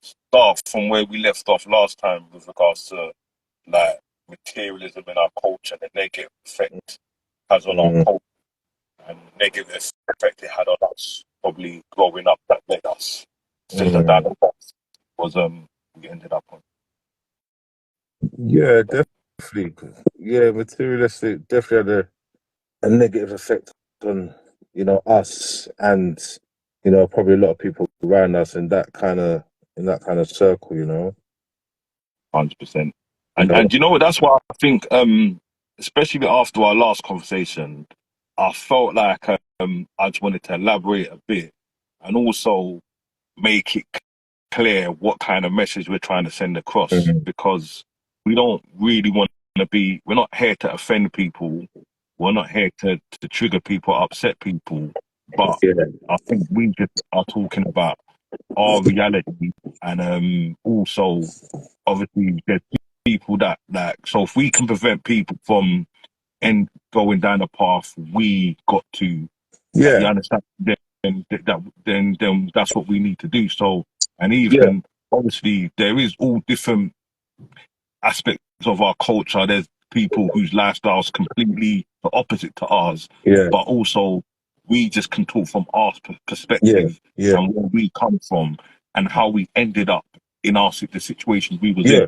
start from where we left off last time with regards to like materialism in our culture, the negative effect it has on our Mm, culture, and negative effect it had on us probably growing up that led us further down mm. the path was we ended up on. Yeah, definitely. Yeah, materialistic definitely had a negative effect on, us and, probably a lot of people around us in that kind of circle, 100%. You know. And you know what? That's why I think, especially after our last conversation, I felt like I just wanted to elaborate a bit and also make it clear what kind of message we're trying to send across, Mm, because we don't really want to be. We're not here to offend people. We're not here to trigger people, upset people. But yeah, I think we just are talking about our reality, and also obviously there's people that like, so if we can prevent people from and going down the path we got to, you yeah, understand, then that's what we need to do. So, and yeah, even obviously there is all different aspects of our culture. There's people whose lifestyles completely the opposite to ours, yeah, but also we just can talk from our yeah, perspective yeah, and where we come from and how we ended up in the situations we was in. yeah.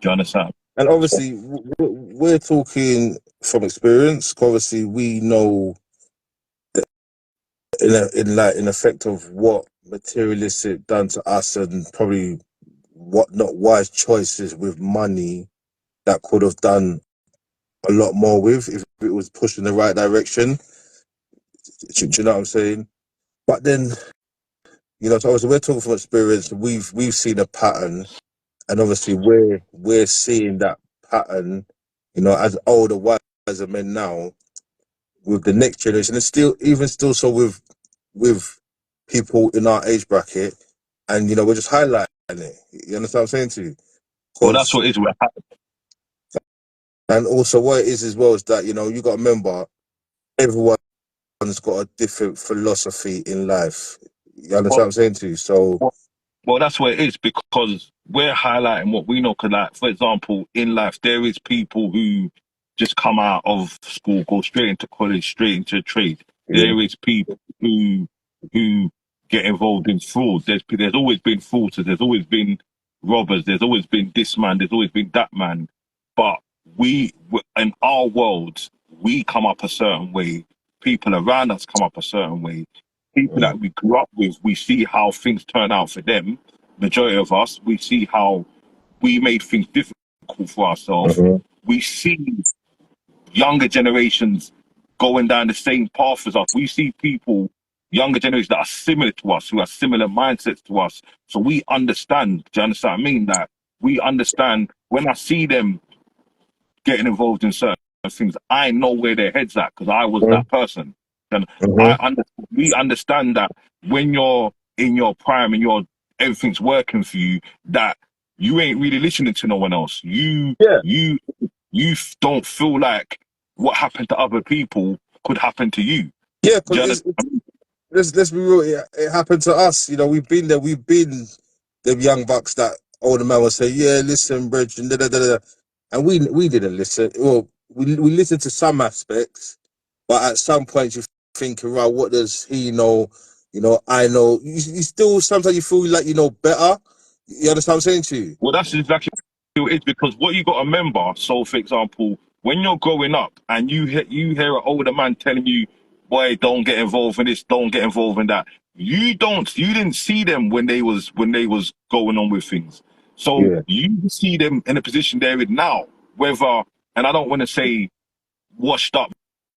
Do you understand? And So, obviously, we're talking from experience. Obviously, we know in effect of what materialistic done to us, and probably what not wise choices with money that could have done a lot more with if it was pushed in the right direction. Do you know what I'm saying? But then, so obviously we're talking from experience. We've seen a pattern, and obviously we're seeing that pattern, as older, wiser men now with the next generation, and still so with people in our age bracket, and we're just highlighting it. You understand what I'm saying to you? well, that's Because what it is. We're and also what it is as well is that you got to remember everyone's got a different philosophy in life. You understand what I'm saying to you? So Well, that's what it is, because we're highlighting what we know. Because, like, for example, in life, there is people who just come out of school, go straight into college, straight into a trade. yeah, There is people who get involved in fraud. There's always been fraudsters. There's always been robbers. There's always been this man. There's always been that man. But in our world, we come up a certain way. People around us come up a certain way. People mm, that we grew up with, we see how things turn out for them. Majority of us, we see how we made things difficult for ourselves. mhm, We see younger generations going down the same path as us. We see people, younger generations that are similar to us, who have similar mindsets to us. So we understand. Do you understand what I mean? That we understand when I see them getting involved in certain things, I know where their head's at because I was mhm, that person. And mhm. we understand that when you're in your prime and everything's working for you, that you ain't really listening to no one else. Yeah, You don't feel like what happened to other people could happen to you. yeah, Do you because understand? let's be real. It happened to us. We've been there. We've been them young bucks that older man will say, "Yeah, listen, bridge," and da da da da. And we didn't listen. Well, we listened to some aspects, but at some point you thinking, right, what does he know? I know. You still sometimes you feel like you know better. You understand what I'm saying to you? Well, that's exactly what it is, because what you got to remember. So, for example, when you're growing up and you hear an older man telling you, "Boy, don't get involved in this, don't get involved in that." You didn't see them when they was going on with things. So Yeah, you see them in a position they're in now, whether, and I don't want to say washed up,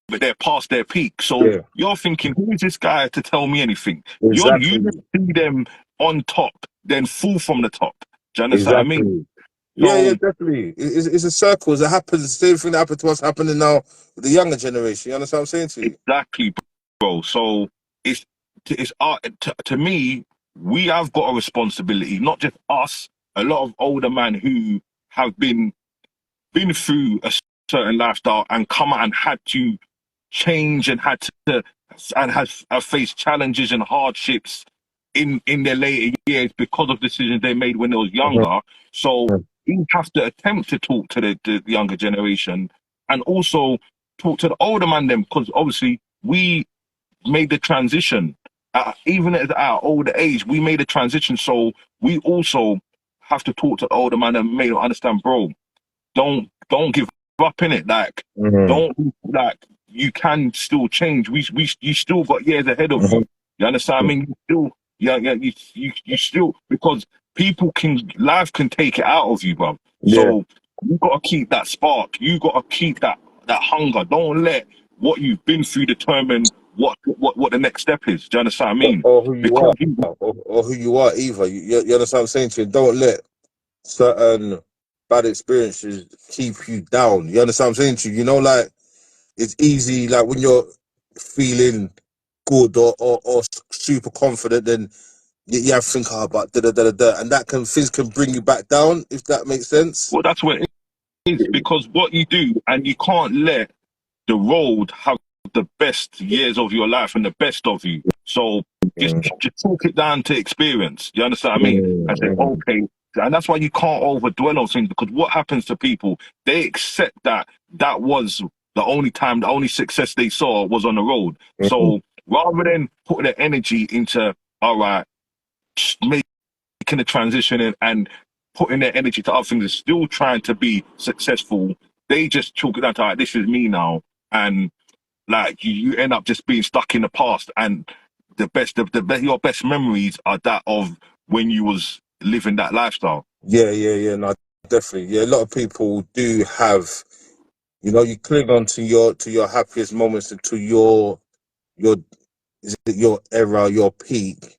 but they're past their peak. So yeah, you're thinking, who is this guy to tell me anything? You exactly, see them on top, then fall from the top. Do you understand what I mean? exactly. Yeah, yeah, So definitely. It's a circle. It happens. The same thing that happened to us happening now with the younger generation. You understand what I'm saying to you? exactly, bro. So it's to me, we have got a responsibility, not just us. A lot of older men who have been through a certain lifestyle and come out and had to change and had to and have faced challenges and hardships in their later years because of decisions they made when they was younger. So we have to attempt to talk to the younger generation and also talk to the older man them, because obviously we made the transition. Even at our older age, we made a transition. So we also have to talk to the older man and make them understand, bro, don't give up in it. Like, Mm-hmm. don't, like, you can still change. You still got years ahead of you. You understand? I mean, you still, yeah, you still, because life can take it out of you, bro. Yeah. So you got to keep that spark. You got to keep that hunger. Don't let what you've been through determine what the next step is. Do you understand what I mean? Or who you are, Because you, or who you are either. You understand what I'm saying to you? Don't let certain bad experiences keep you down. You understand what I'm saying to you? You know, like, it's easy, like when you're feeling good or super confident, then you have to think about da da da da da, and things can bring you back down, if that makes sense. well, that's what it is. Because what you do, and you can't let the road have the best years of your life and the best of you. So just Mm, just talk it down to experience. You understand what I mean? And say, mm, okay. And that's why you can't overdwell on things, because what happens to people, they accept that was the only time, the only success they saw was on the road. mm. So rather than put their energy into, all right, making the transition and putting their energy to other things and still trying to be successful, they just chalk it down to, all right, this is me now. And like you end up just being stuck in the past, and your best memories are that of when you was living that lifestyle. Yeah, no, definitely. Yeah, a lot of people do have, you cling on to your happiest moments, and to your is it your era, your peak.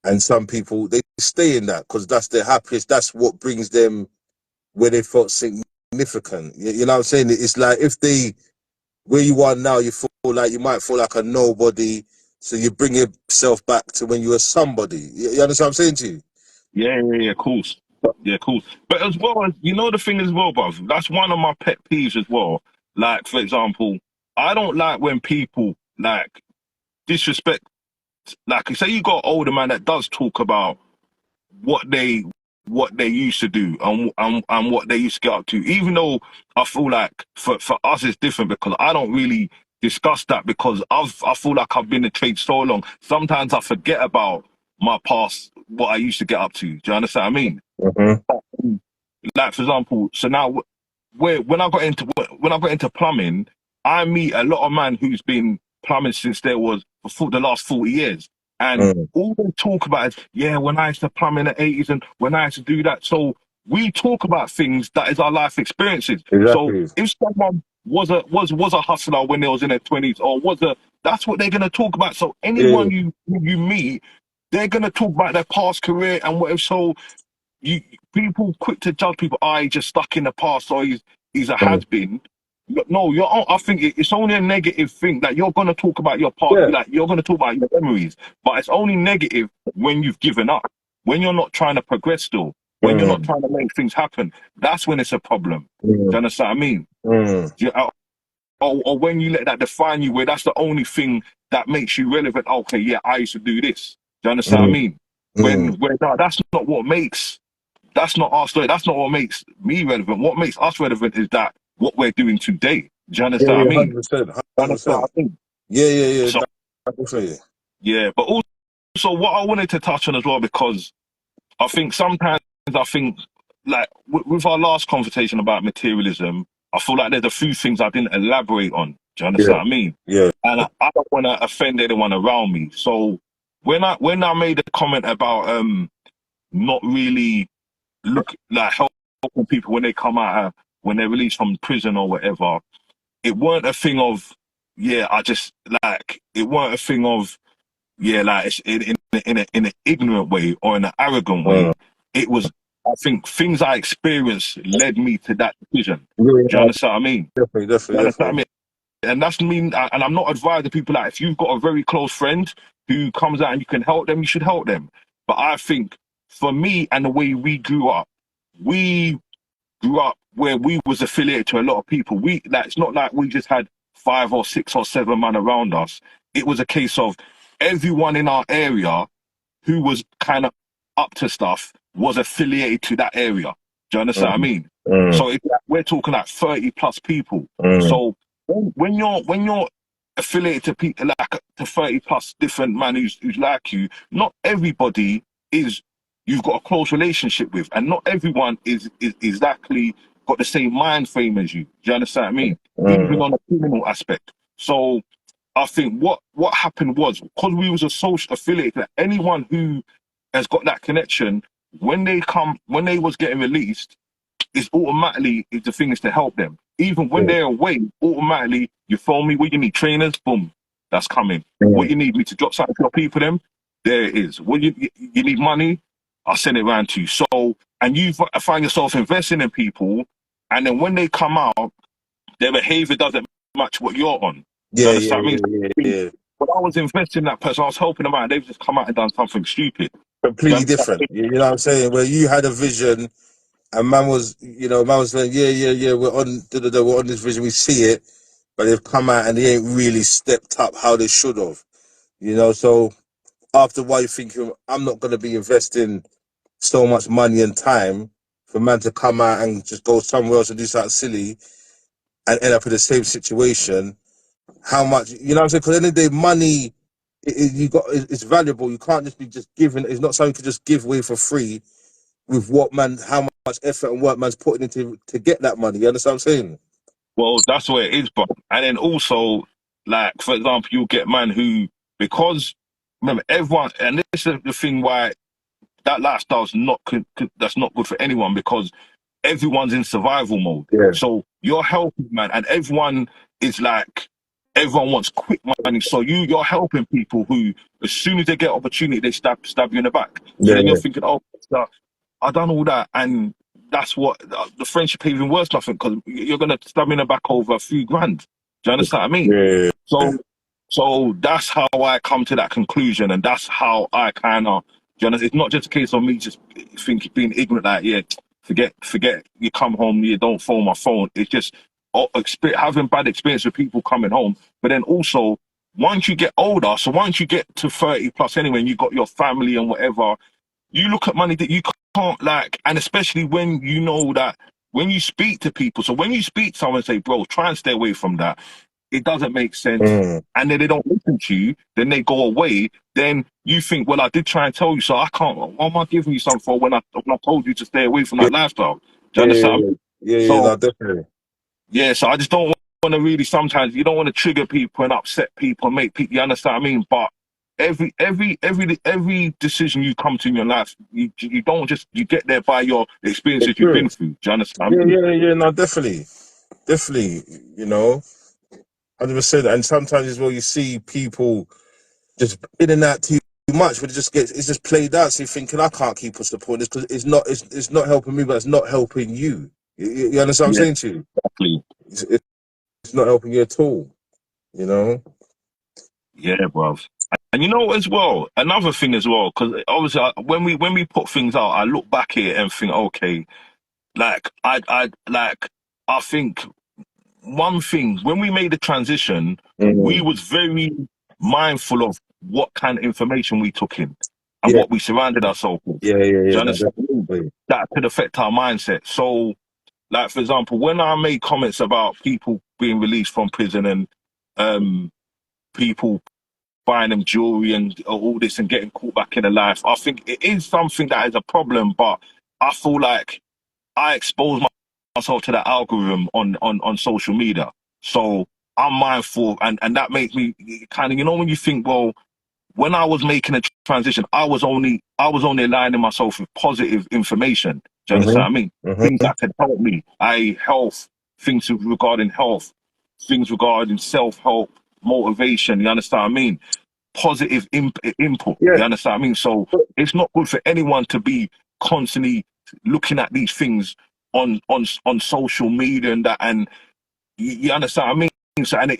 And some people, they stay in that because that's their happiest. That's what brings them where they felt significant. You know what I'm saying? It's like, if where you are now, you might feel like a nobody. So you bring yourself back to when you were somebody. You understand what I'm saying to you? Yeah, of course. Yeah, of course. But as well as, the thing as well, bruv, that's one of my pet peeves as well. Like, for example, I don't like when people like disrespect. Like, say you got an older man that does talk about what they what they used to do, and what they used to get up to. Even though I feel like for us it's different, because I don't really discuss that, because I feel like I've been in trade so long. Sometimes I forget about my past, what I used to get up to. Do you understand what I mean? Mm-hmm. Like, for example, so now when I got into plumbing, I meet a lot of men who's been plumbing since there was for the last 40 years. And Mm. all they talk about is, yeah, when I used to plumb in the 80s and when I used to do that. So we talk about things that is our life experiences. So Exactly. if someone was a hustler when they was in their 20s, or that's what they're gonna talk about. So Yeah. anyone you meet, they're gonna talk about their past career and whatever. So you people quick to judge people. He's just stuck in the past, or he's a Mm. has been. No, I think it's only a negative thing that you're gonna talk about your past. Yeah. Like, you're gonna talk about your memories, but it's only negative when you've given up, when you're not trying to progress still, when you're not Mm. trying to make things happen. That's when it's a problem. Do you Mm. understand what I mean? Mm. Or when you let that define you, where that's the only thing that makes you relevant. Okay, yeah, I used to do this. Do you understand what I Mm. mean? Mm. When no, that's not our story. That's not what makes me relevant. What makes us relevant is that what we're doing today. Do you Yeah, understand what yeah, I mean? 100%, Do you understand 100%. what I mean? Yeah, So definitely. yeah, but also what I wanted to touch on as well, because I think sometimes I think, like with our last conversation about materialism, I feel like there's a few things I didn't elaborate on. Do you Yeah, understand what I mean? yeah. And I don't want to offend anyone around me. So when I made a comment about not really look like helping people when they come out, when they're released from prison or whatever, it weren't a thing of, yeah, I just like, it weren't a thing of, yeah, like it's in an ignorant way or in an arrogant Mm. way. It was, I think, things I experienced led me to that decision. Do you Yeah, understand what I mean? definitely, Do you definitely, understand what I definitely. mean? And that's mean, and I'm not advising people, like, if you've got a very close friend who comes out and you can help them, you should help them. But I think for me and the way we grew up where we was affiliated to a lot of people. It's not like we just had 5 or 6 or 7 men around us. It was a case of everyone in our area who was kind of up to stuff was affiliated to that area. Do you understand what I mean? So if we're talking like 30 plus people. So when you're affiliated to people like to 30 plus different man who's like you, not everybody is you've got a close relationship with, and not everyone is exactly got the same mind frame as you. Do you understand what I mean? Even on the criminal aspect. So I think what happened was because we was a social affiliate, that anyone who has got that connection, when they was getting released, it's automatically the thing is to help them. Even when they're away, automatically you phone me. What you need, trainers? Boom, that's coming. What you need me to drop something for people? Them, there it is. What you need money? I'll send it around to you. So, and you find yourself investing in people, and then when they come out, their behavior doesn't match what you're on. You understand me? When I was investing in that person, I was helping them out, and they've just come out and done something stupid. Completely different. You know what I'm saying? Where you had a vision, and man was saying, yeah, we're on, we're on this vision, we see it, but they've come out and they ain't really stepped up how they should have. You know, so after a while you think, I'm not going to be investing so much money and time for man to come out and just go somewhere else and do something silly and end up in the same situation. How much, you know what I'm saying? Because at the end of the day, money, it's valuable. You can't just be just giving. It's not something you can just give away for free with how much effort and work man's putting into to get that money. You understand what I'm saying? Well, that's where it is, bro. And then also, like, for example, you'll get man who, because, remember, everyone, and this is the thing why that lifestyle's not, that's not good for anyone, because everyone's in survival mode. Yeah. So you're helping, man, and everyone is like, everyone wants quick money. So you're helping people who, as soon as they get opportunity, they stab you in the back. So then you're thinking, oh, I done all that, and that's what the friendship even worse. Nothing, because you're gonna stab me in the back over a few grand. Do you understand what I mean? Yeah. So that's how I come to that conclusion, and that's how I kind of. It's not just a case of me just being ignorant. Like, yeah, forget. You come home, you don't phone my phone. It's just having bad experience with people coming home. But then also, once you get older, so once you get to 30 plus anyway, and you got your family and whatever, you look at money that you can't, like, and especially when you know that when you speak to people. So when you speak to someone and say, bro, try and stay away from that, it doesn't make sense. And then they don't listen to you, then they go away. Then you think, well, I did try and tell you, so I can't. Why am I giving you something for when I told you to stay away from that lifestyle? Do you understand? No, definitely. Yeah, so I just don't want to really. Sometimes you don't want to trigger people and upset people and make people. You understand what I mean? But every decision you come to in your life, you don't just you get there by your experiences you've been through. Do you understand? No, definitely, you know, 100%. And sometimes as well, you see people just in and out too much, but it's just played out. So you're thinking, I can't keep on supporting this because it's not helping me, but it's not helping you. You understand what I'm saying to you? Exactly. It's not helping you at all. You know? Yeah, bruv. And you know as well, another thing as well, because obviously when we put things out, I look back here and think, okay, like I think one thing when we made the transition, we was very mindful of what kind of information we took in and what we surrounded ourselves with. Do you understand? That could affect our mindset. So, like for example, when I made comments about people being released from prison and people buying them jewelry and all this and getting caught back in the life, I think it is something that is a problem. But I feel like I expose myself to that algorithm on social media. So I'm mindful, and that makes me kind of, you know, when you think, well, when I was making a transition, I was only aligning myself with positive information. Do you understand what I mean? Things that could help me. Health, things regarding health, things regarding self-help, motivation. You understand what I mean? Positive input. You understand what I mean? So it's not good for anyone to be constantly looking at these things on social media and you understand what I mean? So and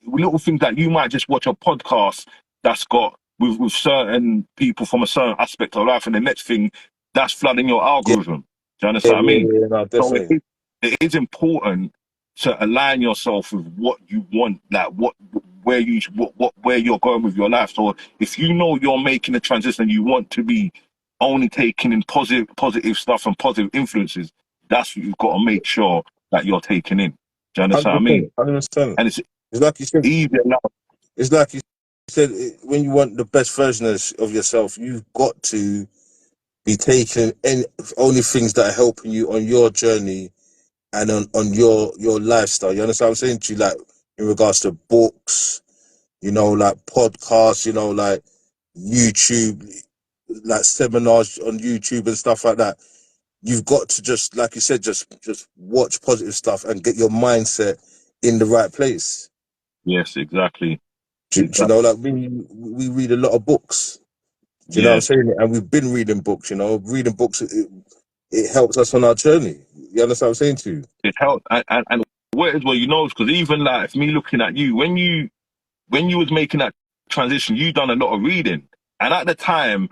little things that you might just watch a podcast that's got with certain people from a certain aspect of life, and the next thing that's flooding your algorithm. Do you understand what I mean? No, So definitely. it is important to align yourself with what you want, like where you're going with your life. So if you know you're making a transition and you want to be only taking in positive stuff and positive influences, that's what you've got to make sure that you're taking in. Do you understand what I mean? 100%, 100%. And it's It's like you said. easier now. It's like you said. When you want the best version of yourself, you've got to be taking any only things that are helping you on your journey and on your lifestyle. You understand what I'm saying to you? Like in regards to books, like podcasts, like YouTube, like seminars on YouTube and stuff like that. You've got to just, like you said, just watch positive stuff and get your mindset in the right place. Yes, exactly. Do you know, like we read a lot of books. Do you know what I'm Yeah, saying? And we've been reading books. Reading books, it helps us on our journey. You understand what I'm saying to you? it helped. And what as well, because even like me looking at you, when you was making that transition, you done a lot of reading, and at the time,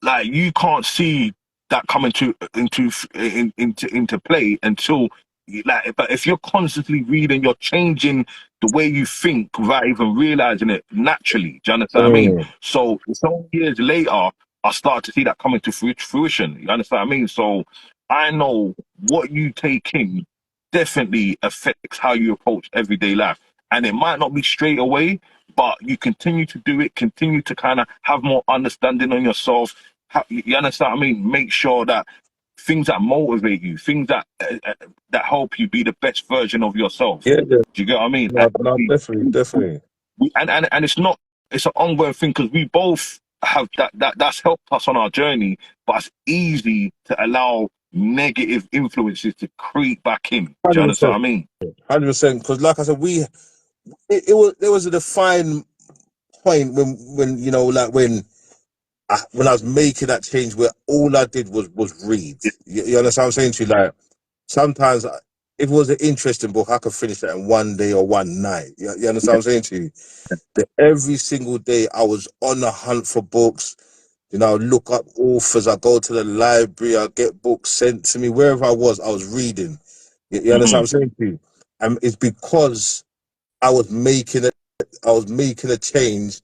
like you can't see that coming into play until like. But if you're constantly reading, you're changing the way you think without even realizing it naturally. Do you understand what I mean? Mm. So some years later, I start to see that coming to fruition. You understand what I mean? So I know what you take in definitely affects how you approach everyday life. And it might not be straight away, but you continue to do it, continue to kind of have more understanding on yourself. You understand what I mean? Make sure that things that motivate you, things that help you be the best version of yourself. Yeah, yeah. Do you get what I mean? No, no, definitely, definitely. And it's an ongoing thing because we both have that's helped us on our journey, but it's easy to allow negative influences to creep back in. Do you understand 100%, what I mean? 100%. Because, like I said, it was there was a defined point when like when I was making that change where all I did was read. You understand what I'm saying to you? Like sometimes, if it was an interesting book, I could finish that in one day or one night. You understand what I'm saying to you? That every single day I was on the hunt for books. Look up authors. I go to the library. I get books sent to me wherever I was reading. You understand Hmm. what I'm saying to you? And it's because I was making a change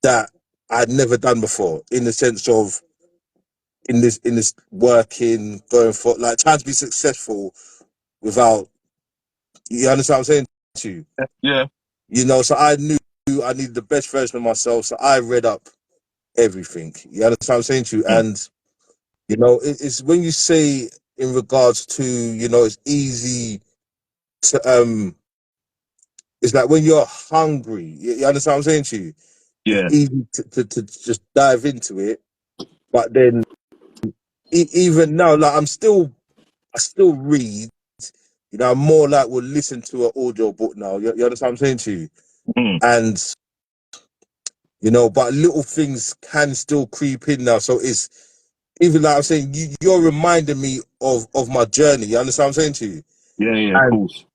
that I'd never done before, in the sense of in this working, going for like trying to be successful without, you understand what I'm saying to you? Yeah. So I knew I needed the best version of myself. So I read up everything. You understand what I'm saying to you? Mm. And it's when you say in regards to, it's easy to it's like when you're hungry, you understand what I'm saying to you? It's Yeah. easy to just dive into it. But then even now, like I still read. I'm more like will listen to an audio book now. You understand what I'm saying to you? Mm. And but little things can still creep in now. So it's even like I'm saying, you're reminding me of my journey. You understand what I'm saying to you? Yeah. Yeah. Of And course.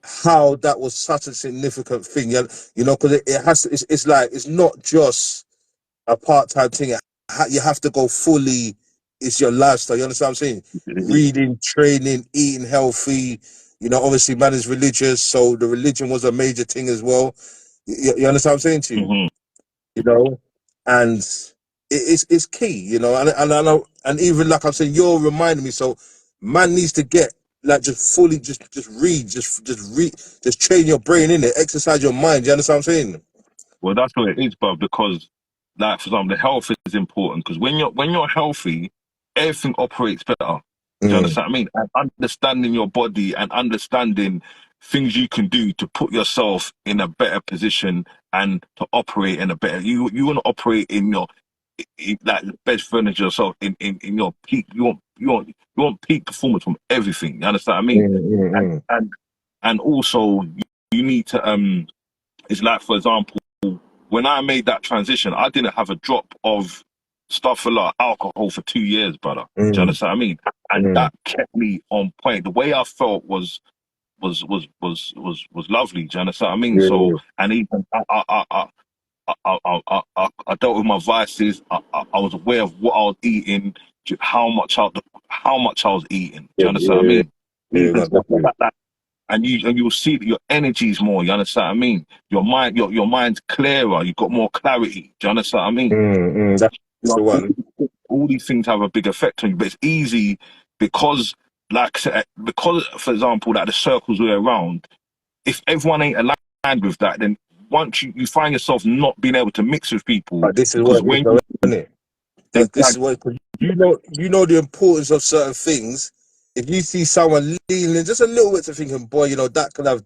how that was such a significant thing. Because it has to, it's like it's not just a part-time thing. You have to go fully. It's your lifestyle. You understand what I'm saying? Reading, training, eating healthy. Obviously, man is religious, so the religion was a major thing as well. You understand what I'm saying to you? Hmm. You know, and it's key. And even like I'm saying, you're reminding me. So, man needs to get like just fully just read, just read, just train your brain in it, exercise your mind. You understand what I'm saying? Well, that's what it is, bro. Because, like, for example, the health is important. Because when you're healthy, everything operates better. Do you Mm, understand what I mean? And understanding your body and understanding things you can do to put yourself in a better position and to operate in a better. You want to operate in your like the best version of yourself in your peak. You want peak performance from everything. You understand what I mean? mm, And mm, and and also you need to It's like, for example, when I made that transition, I didn't have a drop of stuff a lot alcohol for 2 years, brother. Do you mm, understand what I mean? And mm. that kept me on point. The way I felt was lovely. Do you understand what I mean? Yeah, So, yeah. and even I dealt with my vices. I was aware of what I was eating. how much I was eating. Do Yeah, you understand what I yeah, mean? yeah, Even no, stuff definitely. like that. And you'll see that your energy's more. You understand what I mean? Your mind's clearer. You've got more clarity. Do you understand what I mean? That's You the know, one. all these things have a big effect on you, but it's easy because, because for example, like the circles we're around, if everyone ain't aligned with that, then once you find yourself not being able to mix with people But this is because what it is, when though, isn't it? This like is what, 'cause you know the importance of certain things. If you see someone leaning just a little bit to thinking, boy, you know, that could have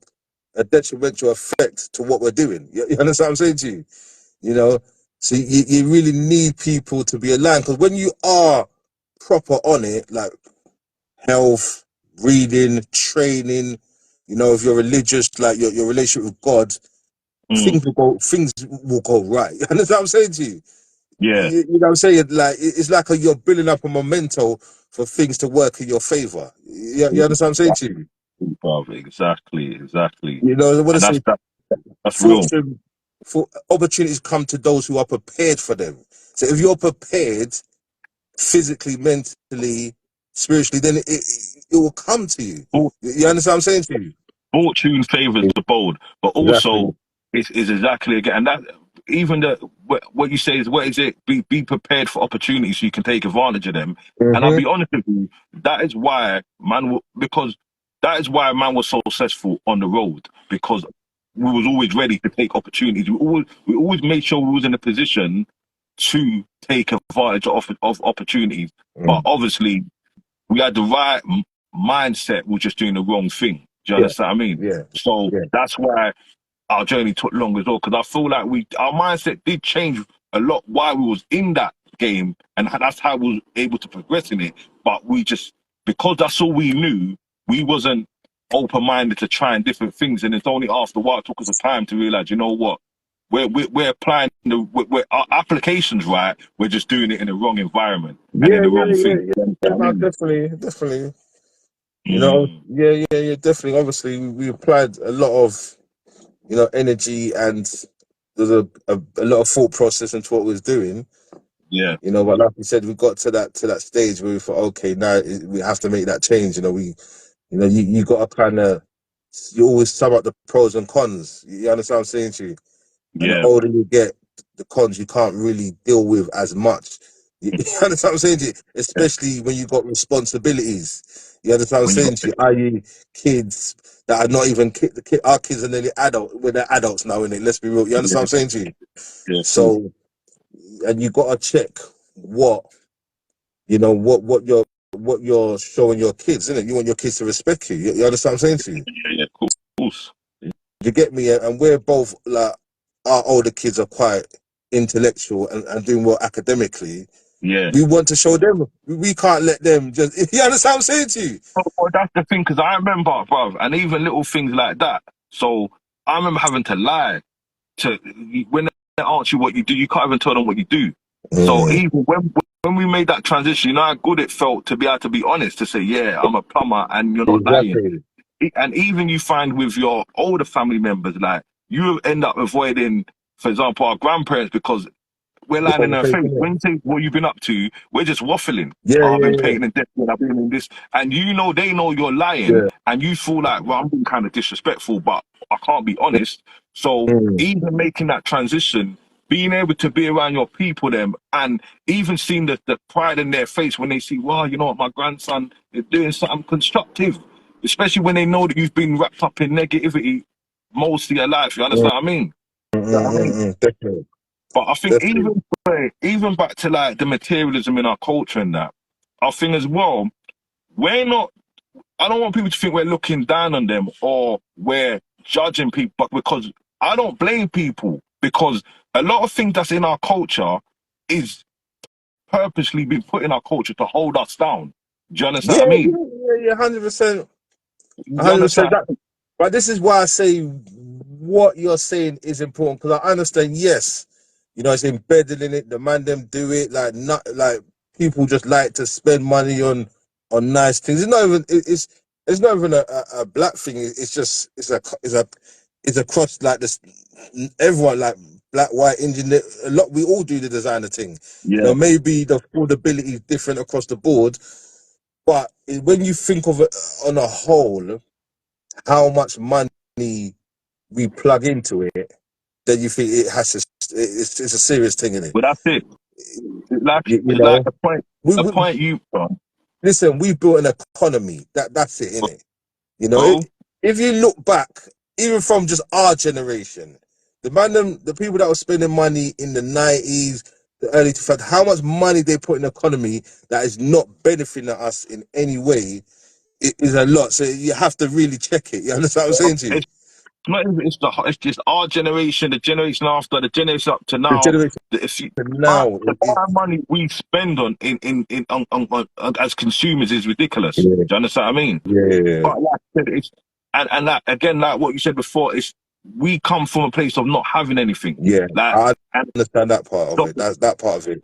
a detrimental effect to what we're doing. You understand what I'm saying to you? You know, so you really need people to be aligned, because when you are proper on it, like health, reading, training, you know, if you're religious, like your relationship with God, mm, things will go right. You understand what I'm saying to you? yeah, You know what I'm saying? Like it's like you're building up a memento for things to work in your favor. You understand what I'm saying to you? brother, exactly, You know, I want to and say that's real. fortune, for opportunities come to those who are prepared for them. So if you're prepared physically, mentally, spiritually, then it will come to you. You understand what I'm saying to you? Fortune favors the bold, but Exactly. also is exactly again, and that even the what you say is what is it? Be prepared for opportunities so you can take advantage of them. And I'll Hmm. be honest with you, that is why because that is why man was so successful on the road because we was always ready to take opportunities. We always made sure we was in a position to take advantage of opportunities. But obviously, we had the right mindset. We're just doing the wrong thing. Do you Yeah, understand what I mean? yeah, So yeah. that's why our journey took long as well. Because I feel like our mindset did change a lot while we was in that game, and that's how we was able to progress in it. But we just because that's all we knew, we wasn't open minded to trying different things. And it's only after a while it took us a time to realize, you know what? We're applying our applications right. We're just doing it in the wrong environment and in Yeah, the yeah, wrong yeah, thing. yeah, You know yeah, what I no, mean? definitely, definitely. You know, Mm, yeah, definitely. Obviously, we applied a lot of, you know, energy, and there's a lot of thought process into what we was doing. yeah, You know, but like you said, we got to that stage where we thought, okay, now we have to make that change. You know, you got to kind of, you always sum up the pros and cons. You understand what I'm saying to you? And the yeah, older you get, the cons you can't really deal with as much. You understand what I'm saying to you? yeah. Especially when you got responsibilities. You understand what I'm When you saying got to you? I.e., kids that are not even our kids are nearly adult. When they're adults now, innit? Let's be real. You yeah, understand what I'm saying to you? yeah, cool. So, and you got to check what what you're showing your kids, innit? You want your kids to respect you. You understand what I'm saying to you? Yeah, yeah, cool. Course. You get me? And we're both like, our older kids are quite intellectual and doing well academically. Yeah. We want to show them. We can't let them just. You understand what I'm saying to you? Well, that's the thing, because I remember, bruv, and even little things like that. So I remember having to lie to when they ask you what you do, you can't even tell them what you do. So Mm, even when we made that transition, you know how good it felt to be able to be honest, to say, yeah, I'm a plumber, and you're not lying. exactly. And even you find with your older family members, like you end up avoiding, for example, our grandparents because we're The lying in their face. conversation. When you say what you've been up to, we're just waffling. Yeah, Oh, I've been yeah, painting and decorating, I've been in this. And you know, they know you're lying, yeah, and you feel like, well, I'm being kind of disrespectful, but I can't be honest. So yeah. Mm, even making that transition, being able to be around your people, them, and even seeing the pride in their face when they see, wow, you know what, my grandson is doing something constructive, especially when they know that you've been wrapped up in negativity most of your life. You mm, understand what I mean? You know what I mean? definitely, But I think definitely. even back to like the materialism in our culture and that, I think as well, we're not. I don't want people to think we're looking down on them or we're judging people, but because I don't blame people because a lot of things that's in our culture is purposely been put in our culture to hold us down. Do you understand Yeah, what I mean? yeah, 100%, You 100%. understand? That, but this is why I say what you're saying is important, because I understand. Yes, you know, it's embedded in it. The man them do it like, not like people just like to spend money on nice things. It's not even. It's not even a black thing. It's just it's across like this. Everyone like black, white, Indian. A lot, we all do the designer thing. You Yeah. know, maybe the affordability is different across the board, but when you think of it on a whole, how much money we plug into it, then you think it has to. It's a serious thing, isn't it? But that's it. You It's like know, the point you from. listen. We built an economy. That's it, innit? You know, Bro, if you look back, even from just our generation, the people that were spending money in the 90s, the early 2000s, how much money they put in the economy that is not benefiting us in any way, it is a lot. So you have to really check it. You understand what I'm saying to you? it's not even, it's just our generation, the generation after, the generation up to The now. generation If you, now, the amount of money we spend on as consumers is ridiculous. yeah, Do you understand what I mean? yeah, But like I said, and that again, like what you said before, is we come from a place of not having anything. yeah. Like, I and understand that part of so, it. That's that part of it.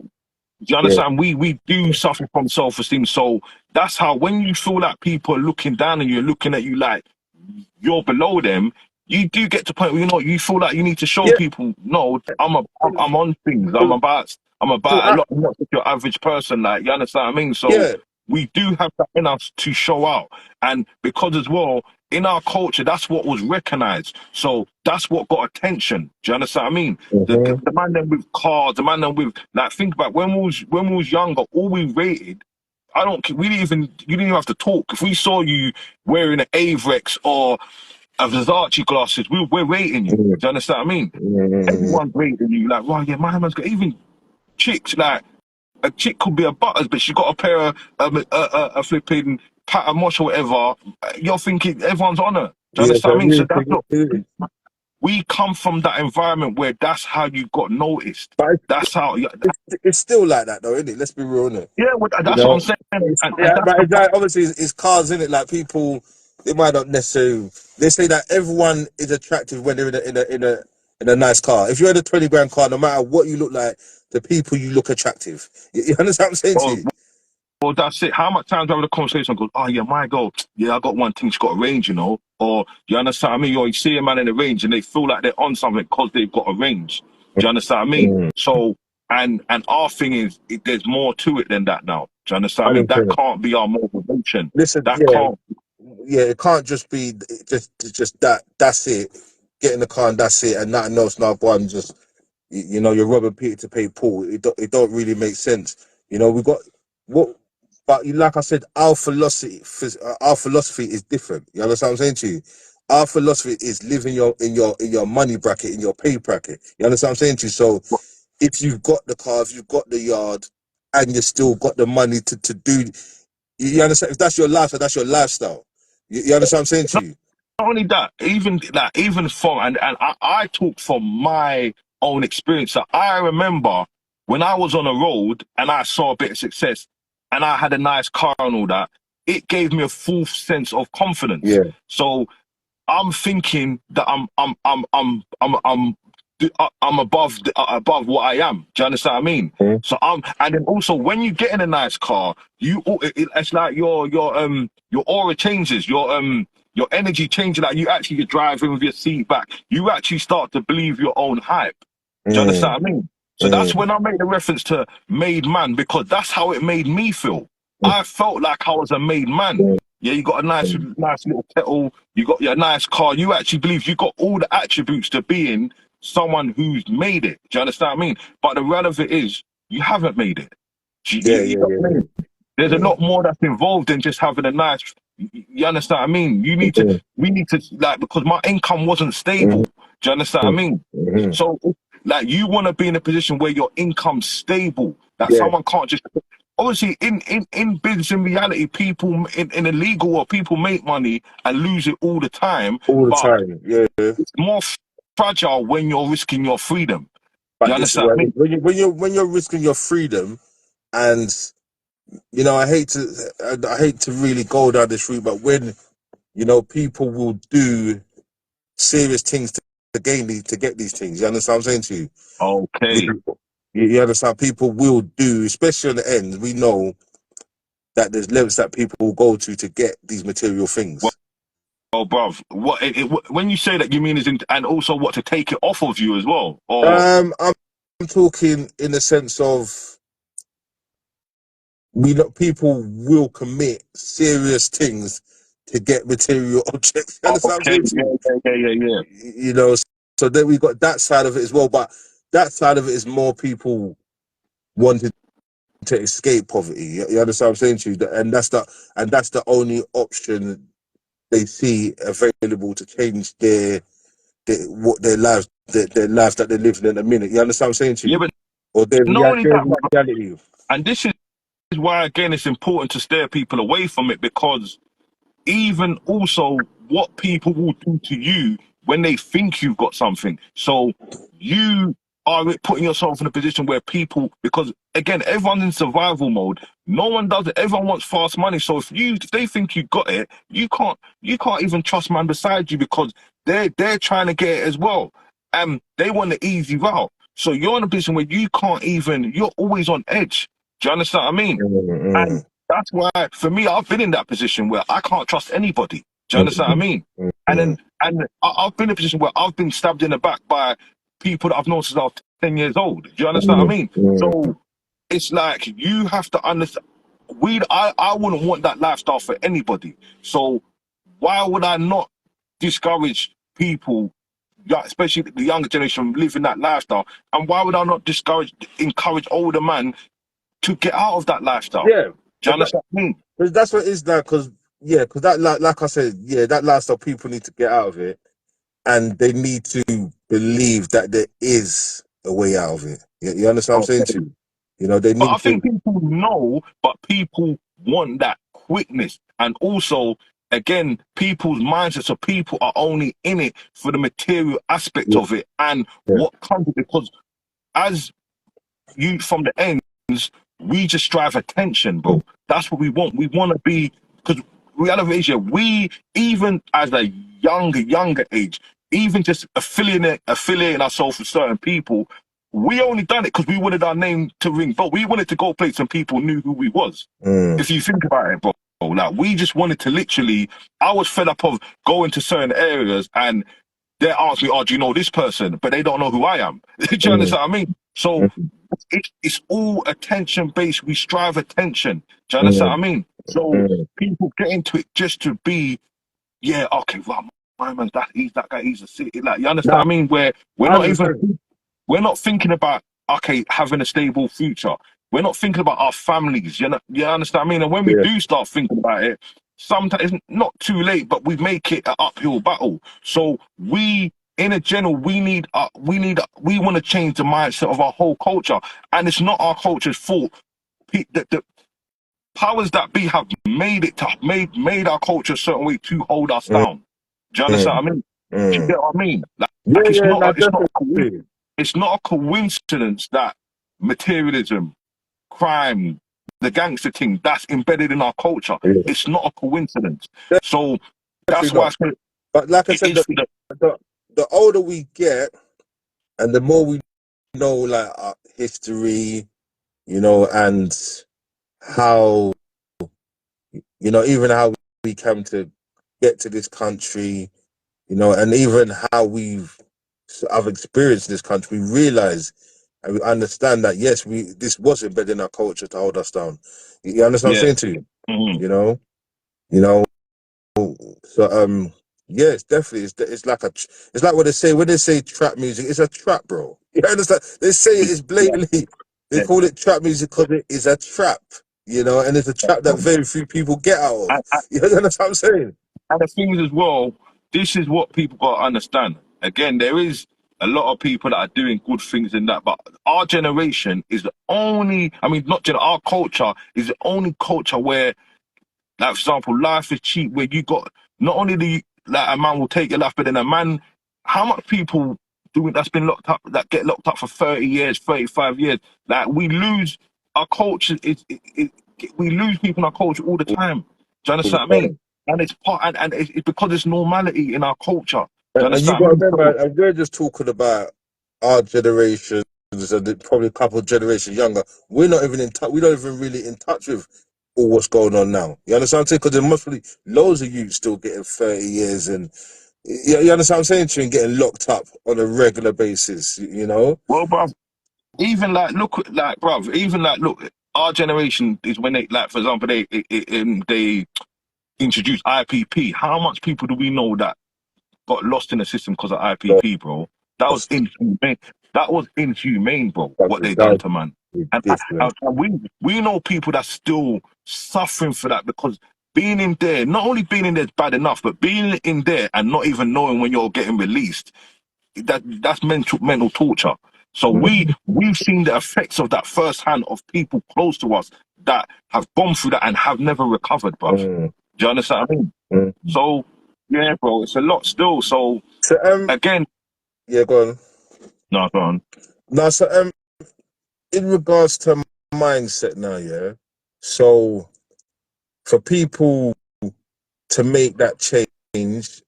do you Yeah, understand? We do suffer from self esteem. So that's how when you feel like people are looking down on you, looking at you like you're below them, you do get to a point where you feel like you need to show yeah. people, no, I'm on things. So, I'm so about a I, lot, not just your average person. Like, you understand what I mean? So yeah, we do have that in us to show out, and because as well in our culture, that's what was recognized. So that's what got attention. Do you understand what I mean? hmm, The man then with cars, the man then with like think about when we was younger, all we rated. I don't. We didn't even. You didn't even have to talk. If we saw you wearing an Avrex or a Versace glasses, we're rating you. Do hmm, you understand what I mean? hmm, Everyone's rating you. Like, right, yeah, my man's got even chicks. Like, a chick could be a butters, but she got a pair of a flipping Patamosh or whatever. You're thinking everyone's on her. Do you yeah. understand So what I mean? So really, that's not. We come from that environment where that's how you got noticed. but That's how. Yeah, it's still like that though, isn't it? Let's be real, innit? well, You that's what I'm know, saying, and yeah, that's but the it's like, obviously it's cars, in it. Like people, they might not necessarily. They say that everyone is attractive when they're in a nice car. If you're in a 20 grand car, no matter what you look like, the people you look attractive. You understand what I'm saying to well, you? well, that's it. How much time do I have a conversation? Goes, oh yeah, my girl, yeah, I got one thing. She got a range, or you understand what I mean? Or you see a man in the range and they feel like they're on something because they've got a range. Do you understand what I mean? Mm, So, and our thing is, there's more to it than that now. Do you understand what I mean? That 100%. can't be our motivation. Listen, That yeah, can't. yeah, it can't just be just that. That's it. Get in the car and that's it, and nothing else. Now go on, just you know, you're robbing Peter to pay Paul. It don't really make sense. You know, we got what, but like I said, our philosophy is different. You understand what I'm saying to you? Our philosophy is living in your money bracket, in your pay bracket. You understand what I'm saying to you? So if you've got the car, if you've got the yard, and you still got the money to do, you understand? If that's your lifestyle, that's your lifestyle. You understand what I'm saying to you? Not only that, even from I talk from my own experience. So I remember when I was on the road and I saw a bit of success and I had a nice car and all that, it gave me a full sense of confidence. Yeah. So I'm thinking that I'm above what I am. Do you understand what I mean? Mhm. So and then also when you get in a nice car, it's like your aura changes, your energy changes. Like you're driving with your seat back. You actually start to believe your own hype. Do you understand Mm, what I mean? So that's mm, when I made the reference to made man because that's how it made me feel. mm, I felt like I was a made man. mm, Yeah, you got a nice little kettle. You got your nice car. You actually believe you got all the attributes to being someone who's made it. Do you understand what I mean? But the reality of it is, you haven't made it. yeah, yeah, Know what I yeah, mean? There's a yeah. lot more that's involved than just having a nice. You understand what I mean? Mhm, We need to like because my income wasn't mhm, stable. Do you understand what I mean? mhm. So like you want to be in a position where your income's stable, that Yeah, someone can't just obviously in business in reality people in illegal world people make money and lose it all the time, all the but time. Yeah, it's more fragile when you're risking your freedom. Do but you this is understand what what I mean? when you're risking your freedom, and you know, I hate to really go down this route, but when people will do serious things to get these things. You understand what I'm saying to you? Okay. You understand? People will do, especially on the end. We know that there's levels that people will go to get these material Well, things. Oh, bruv, when you say that, you mean and also what, to take it off of you as well, or I'm talking in the sense of people will commit serious things to get material objects. You oh, understand what okay, I'm saying to yeah, you? yeah. You know, so then we got that side of it as well. But that side of it is more people wanting to escape poverty. You understand what I'm saying to you? And that's the only option they see available to change their lives, their lives that they're living in a minute. You understand what I'm saying to Yeah, you? but Or not only their that, bruv, reality. and this is why again it's important to steer people away from it, because even also what people will do to you when they think you've got something. So you are putting yourself in a position where people, because again, everyone's in survival mode. No one does it. Everyone wants fast money. So if they think you got it, you can't even trust man beside you, because they're trying to get it as well. And they want the easy route. So you're in a position where you can't even, you're always on edge. Do you understand what I mean? And Mm, that's why, for me, I've been in that position where I can't trust anybody. Do you mm, understand what I mean? mm, And mm, then, I've been in a position where I've been stabbed in the back by people that I've known since I was 10 years old. Do you understand what I mm, mean? mm. So it's like you have to understand. I wouldn't want that lifestyle for anybody. So why would I not discourage people, yeah, especially the younger generation, from living that lifestyle? And why would I not encourage older men to get out of that lifestyle? Yeah, Do you understand what I mean? because that's what it is now. Because that, like I said, yeah, that lifestyle, people need to get out of it, and they need to believe that there is a way out of it. You understand what I'm saying Okay. to you? You know, they But I need to. think people know, but people want that quickness. And also, again, people's mindsets, so people are only in it for the material aspect Yeah, of it and yeah, what comes with it. Because as you, from the ends, we just strive attention, bro. That's what we want. We want to be, because reality, we, even as a younger age, even just affiliating ourselves with certain people, we only done it because we wanted our name to ring, but we wanted to go places and people knew who we was. mm, If you think about it, bro, like we just wanted to literally, I was fed up of going to certain areas and they ask me, "Oh, do you know this person?" But they don't know who I am. Do you mm, understand what I mean? So mm, it's all attention based. We strive attention. Do you understand mm, what I mean? So mm. people get into it just to be, yeah, okay, well, my man's that, he's that guy, he's a city. Like, you understand Nah, what I mean? Where we're not even, 100%. we're not thinking about, okay, having a stable future. We're not thinking about our families. You understand what I mean? And when we Yeah. do start thinking about it, sometimes it's not too late, but we make it an uphill battle. So in a general, we want to change the mindset of our whole culture, and it's not our culture's fault. The powers that be have made it to made our culture a certain way to hold us Mm, down. Do you understand mm, what I mean? Do you mm. get what I mean? Yeah, Like yeah, no, it's definitely. it's not a coincidence that materialism, crime, the gangster thing that's embedded in our culture. Yeah, It's not a coincidence. So that's definitely why I not. say But like I it said, is for the, the, the older we get and the more we know, like our history, you know, and how, you know, even how we came to get to this country, you know, and even how I've experienced this country, we realize and we understand that yes, this was embedded in our culture to hold us down. You understand what yeah. I'm saying to you? Mhm. You know, you know. So yeah, it's definitely it's like it's like what they say when they say trap music. It's a trap, bro. You understand? They say it's blatantly. They Yeah. call it trap music because it is a trap. You know, and it's a trap that very few people get out of. And, and You understand what I'm saying? and the thing is as well, this is what people got to understand. Again, there is a lot of people that are doing good things in that, but our generation is the only, I mean, not just our culture is the only culture where, like, for example, life is cheap, where you got not only like a man will take your life, but then a man, how much people doing that's been locked up, that get locked up for 30 years, 35 years, like we lose our culture, we lose people in our culture all the time. Do you All the understand what I mean? time. And it's part, and it's because it's normality in our culture. Do you And you understand got what to I mean? remember, So, and we're just talking about our generation and probably a couple of generations younger. We're not even in touch. We don't even really in touch with. all what's going on now. You understand what I'm saying? Because there must be loads of you still getting 30 years and you understand what I'm saying to you, and getting locked up on a regular basis, you know? Well, bruv, even like look like bruv, even like look, our generation is when they like, for example, they introduced IPP. How much people do we know that got lost in the system because of IPP, bro? That was That's, inhumane. That was inhumane, bro. What they done that's to man. ridiculous. And we know people that's still suffering for that because being in there, not only being in there is bad enough, but being in there and not even knowing when you're getting released, that's mental torture. So we've seen the effects of that firsthand of people close to us that have gone through that and have never recovered, bruv. Mm, Do you understand what I mean? mm. So yeah, bro, it's a lot still. So So, again, yeah, go on. no, go on. Now, so, in regards to mindset now, yeah. So, for people to make that change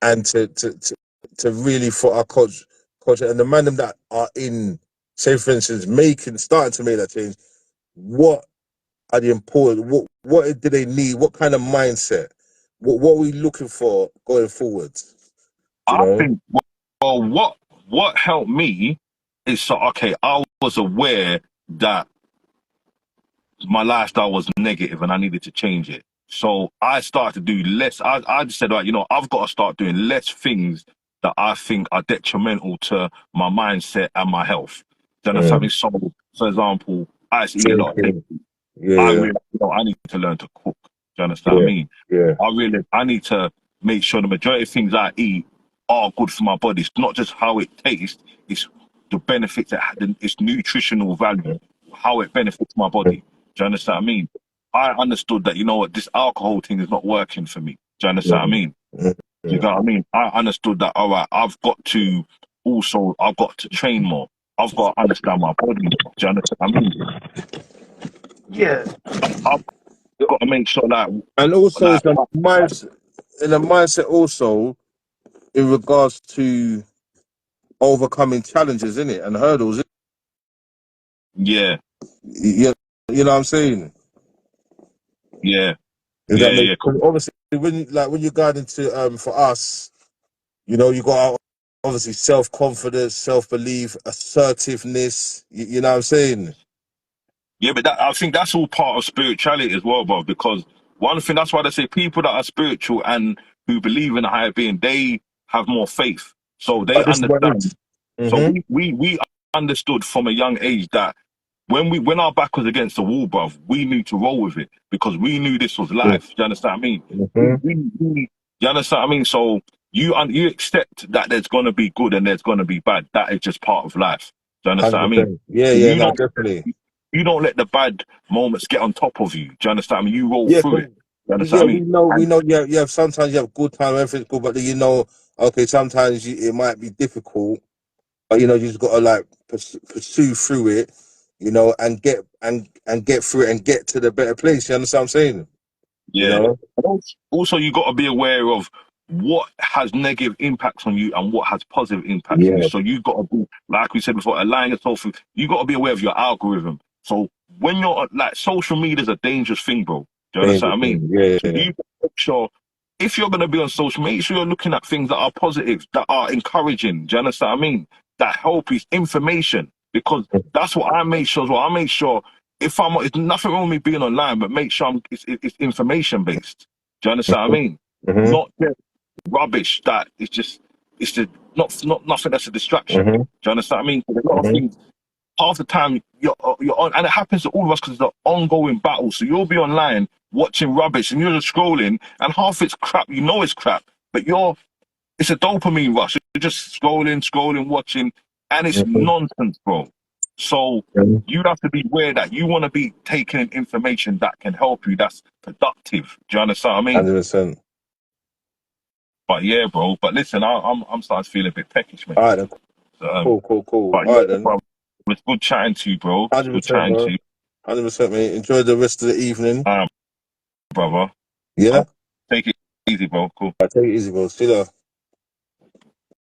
and to really for our culture and the man them that are in, say for instance, starting to make that change, what are the important? What do they need? What kind of mindset? What are we looking for going forward? You I know. think well, what helped me is so okay. I was aware that my lifestyle was negative and I needed to change it. So I started to do less. I just said, right, I've got to start doing less things that I think are detrimental to my mindset and my health. Then something Mm. so, for example, I used to eat a lot of cake. Drinking. I Yeah. realized, I need to learn to cook. Do you understand what I Yeah. mean? Yeah. I need to make sure the majority of things I eat are good for my body. It's not just how it tastes, it's the benefits its nutritional value, how it benefits my body. Do you understand what I mean? I understood that, what, this alcohol thing is not working for me. Do you understand what I Mm. mean? Mm. Do you Mm. get what I mean? I understood that, all right, I've got to train more. I've got to understand my body more. Do you understand what I mean? Yeah. I've got to make sure that, And also, like, it's a mindset. In a mindset, also in regards to overcoming challenges, in it and hurdles. yeah, You, you know what I'm saying? yeah, If that makes, yeah. because obviously when you're going into for us, you got obviously self confidence, self belief, assertiveness. You know what I'm saying? Yeah, but I think that's all part of spirituality as well, bro. Because one thing, that's why they say people that are spiritual and who believe in a higher being, they have more faith. So they But this is what it understand. is. So Mm-hmm. we understood from a young age that when our back was against the wall, bruv, we knew to roll with it because we knew this was life. Do you understand what I mean? Mm-hmm. You understand what I mean? So you accept that there's gonna be good and there's gonna be bad. That is just part of life. Do you understand what I mean? 100%. Yeah, So yeah, no, definitely. you don't let the bad moments get on top of you. Do you understand? I mean, you roll Yeah, through 'cause it. You understand yeah, what I mean? we And know. Yeah, yeah. Sometimes you have good time, everything's good, but then okay, sometimes it might be difficult, but you just gotta like pursue through it, and get through it and get to the better place. You understand what I'm saying? You yeah. know? Also, you got to be aware of what has negative impacts on you and what has positive impacts on you. Yeah, So you got to be, like we said before, align yourself with. You got to be aware of your algorithm. So when you're like, social media is a dangerous thing, bro. Do you understand dangerous what I mean? thing. Yeah, So you make sure if you're going to be on social, make sure you're looking at things that are positive, that are encouraging. Do you understand what I mean? That help you, information, because that's what I make sure as well. I make sure it's nothing wrong with me being online, but make sure it's information based. Do you understand what I mean? mm-hmm, Not just rubbish that it's just not nothing that's a distraction. mm-hmm, Do you understand what I mean? 'Cause a lot of mm-hmm. things, half the time you're on, and it happens to all of us because it's an ongoing battle. So you'll be online watching rubbish and you're just scrolling, and half it's crap. You know it's crap, but it's a dopamine rush. You're just scrolling, watching, and it's nonsense, bro. So you have to be aware that you want to be taking in information that can help you, that's productive. Do you understand what I mean? 100%. But yeah, bro. But listen, I'm starting to feel a bit peckish, mate. All right, then. So, Cool. but All yeah, right, then. bro, it's good chatting to you, bro. It's good 100%, chatting bro. to you, 100%, mate. Enjoy the rest of the evening. brother. Yeah? I'll take it easy, bro. Cool. I take it easy, bro. See you later.